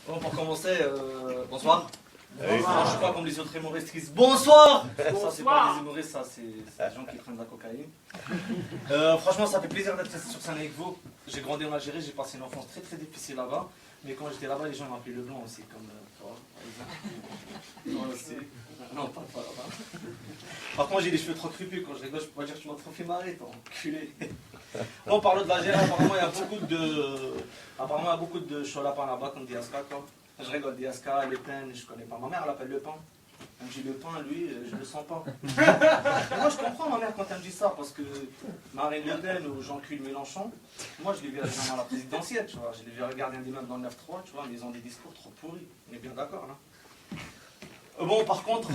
Bon, pour commencer, bonsoir. Oui. Non, je suis pas comme les autres humoristes qui disent bonsoir. Ça, c'est pas des humoristes, ça, c'est des gens qui prennent de la cocaïne. Franchement, ça fait plaisir d'être sur scène avec vous. J'ai grandi en Algérie, j'ai passé une enfance très très difficile là-bas. Mais quand j'étais là-bas, les gens m'appelaient le blanc aussi, comme toi, par exemple. Toi aussi. Non, pas là-bas. Par contre, j'ai les cheveux trop crépus. Quand je rigole, je peux pas dire que tu m'as trop fait marrer, toi, enculé. Bon, on parle de l'Algérie, apparemment, il y a beaucoup de cholapans là-bas, comme Diaska, quoi. Je rigole, Diaska, Le Pen, je connais pas. Ma mère, elle appelle Le Pen. Elle me dit Le Pen, lui, je le sens pas. Moi, je comprends ma mère quand elle me dit ça, parce que Marine Le Pen ou Jean-Claude Mélenchon, moi, je les verrais jamais à la présidentielle, tu vois. Je les verrais regarder un des mêmes dans le 9-3, tu vois, mais ils ont des discours trop pourris. On est bien d'accord, là. Bon, par contre,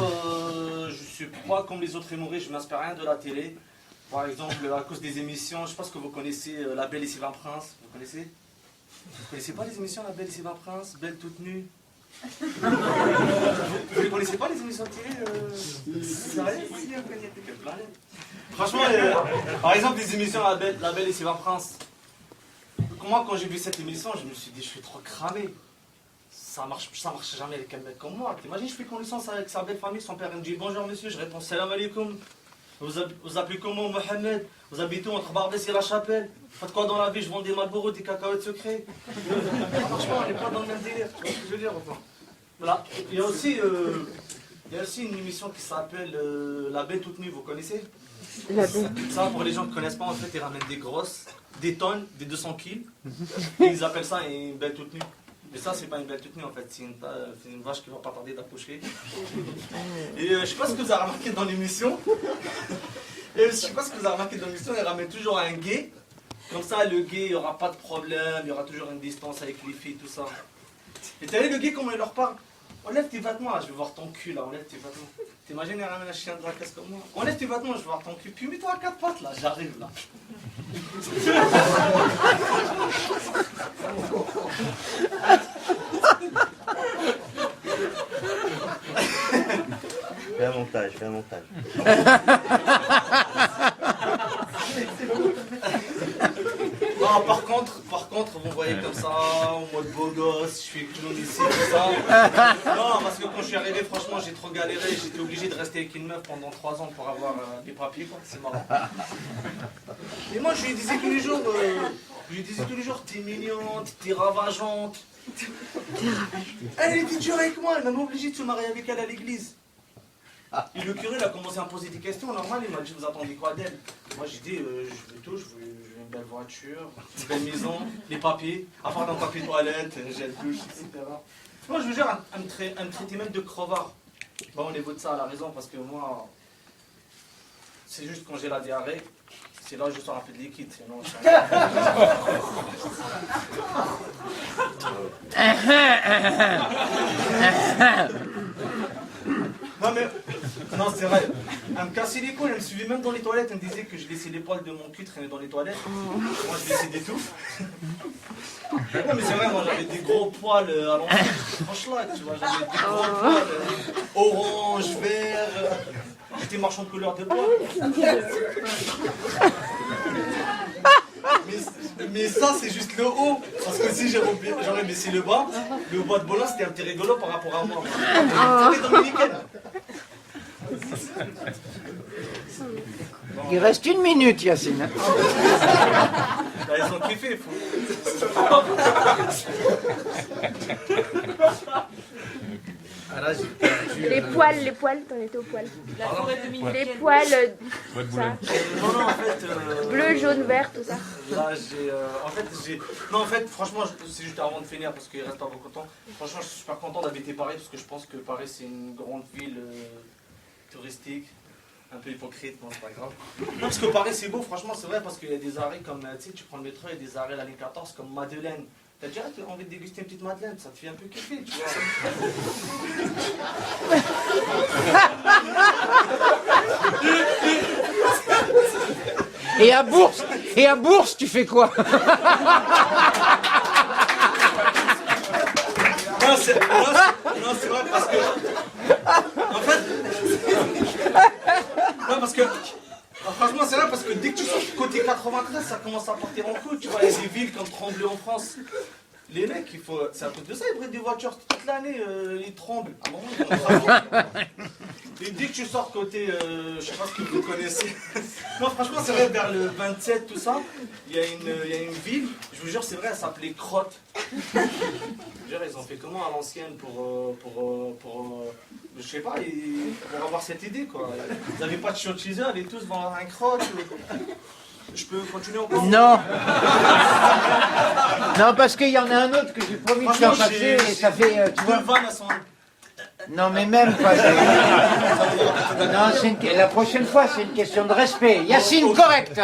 je suis pas comme les autres humoristes, je m'inspire rien de la télé. Par exemple, à cause des émissions, je ne sais pas si vous connaissez La Belle et Sylvain Prince. Vous connaissez? Vous connaissez pas les émissions La Belle et Sylvain Prince, Belle toute nue? Vous ne connaissez pas les émissions de télé sérieux? Franchement, par exemple, les émissions La Belle et Sylvain Prince. Moi, quand j'ai vu cette émission, je me suis dit, je suis trop cramé. Ça marche jamais avec un mec comme moi. T'imagines, je fais connaissance avec sa belle famille, son père il me dit bonjour monsieur, je réponds salam alaikum. Vous appelez comment Mohamed? Vous habitez où entre Barbès et La Chapelle? Faites quoi dans la vie? Je vends des Marlboro, des cacahuètes secrets. Franchement, on n'est pas dans le même délire, tu vois ce que je veux dire enfin. Voilà. Il y a aussi une émission qui s'appelle La Belle toute nue, vous connaissez? La Belle. Ça, pour les gens qui ne connaissent pas, en fait, ils ramènent des grosses, des tonnes, des 200 kilos. Et ils appellent ça une belle toute nue. Mais ça, c'est pas une belle toute nue en fait, c'est une vache qui va pas tarder d'accoucher. Et je sais pas ce que vous avez remarqué dans l'émission. Il ramène toujours un gay. Comme ça, le gay, il n'y aura pas de problème, il y aura toujours une distance avec les filles, tout ça. Et t'as vu le gay, comment il leur parle? Enlève tes vêtements, là, je vais voir ton cul, là, enlève tes vêtements. T'imagines, il ramène un chien de la casse comme moi. Enlève tes vêtements, je vais voir ton cul. Puis mets-toi à quatre pattes, là, j'arrive, là. Fais un montage. Non, par contre, vous me voyez comme ça, en mode beau gosse, je suis clown ici, tout ça. Non, parce que quand je suis arrivé, franchement, j'ai trop galéré, j'étais obligé de rester avec une meuf pendant 3 ans pour avoir des papiers, quoi, c'est marrant. Et moi, je lui disais tous les jours, t'es mignonne, t'es ravageante. Elle était dure avec moi, elle m'a même obligé de se marier avec elle à l'église. Et le curé, il a commencé à me poser des questions, normal, il m'a dit, vous attendez quoi d'elle? Moi, j'ai dit, je veux tout, je veux une belle voiture, une belle maison, les papiers, à part d'un papier toilette, gel douche, etc. Moi, je veux dire, elle me traitait même de crevard. Bon, au niveau de ça, elle a raison, parce que moi, c'est juste quand j'ai la diarrhée, c'est là que je sors un peu de liquide, sinon Non, c'est vrai. Elle me cassait les couilles, elle me suivait même dans les toilettes. Elle me disait que je laissais les poils de mon cul traîner dans les toilettes. Moi, je décidais tout. Non, mais c'est vrai, moi, j'avais des gros poils à l'ancienne. Franchement, tu vois, j'avais des gros poils orange, vert. J'étais marchand de couleur de poils. Mais ça, c'est juste le haut. Parce que si j'aurais baissé le bas de Bolin, c'était un petit rigolo par rapport à moi. C'était dominicaine. Il reste 1 minute, Yacine. Ils ont kiffé, fou. Les poils, t'en étais au poil. La forêt dominicaine. Les poils, ça. Non, en fait... Bleu, jaune, vert, tout ça. Là, en fait, franchement, c'est juste avant de finir, parce qu'il reste pas beaucoup de temps. Franchement, je suis super content d'habiter Paris, parce que je pense que Paris, c'est une grande ville touristique. Un peu hypocrite, bon, c'est pas grave. Non, parce que Paris, c'est beau, franchement, c'est vrai, parce qu'il y a des arrêts comme, tu sais, tu prends le métro, il y a des arrêts à la ligne 14, comme Madeleine. T'as direct envie de déguster une petite madeleine, ça te fait un peu kiffer, tu vois. Et à Bourse, tu fais quoi? Non, c'est vrai parce que... En fait... Non, parce que... Franchement, c'est vrai parce que dès que tu sors côté 93, ça commence à partir en couille. Tu vois, il y a des villes comme Tremblay en France. Les mecs, c'est à cause de ça, ils prennent des voitures toute l'année, ils tremblent. À un moment, ils vont travailler. Et dès que tu sors côté, je sais pas ce que vous connaissez. Non, franchement, c'est vrai, vers le 27, tout ça, il y a une ville, je vous jure, c'est vrai, elle s'appelait Crotte. Je veux dire, ils ont fait comment à l'ancienne pour je sais pas, pour avoir cette idée, quoi. Ils n'avaient pas de chaud chez eux, allez tous dans un Crotte. Je peux continuer encore? Non. Non, parce qu'il y en a un autre que j'ai promis de faire passer et ça fait, tu vois. Non, mais même pas. Non, la prochaine fois, c'est une question de respect. Yacine, correct.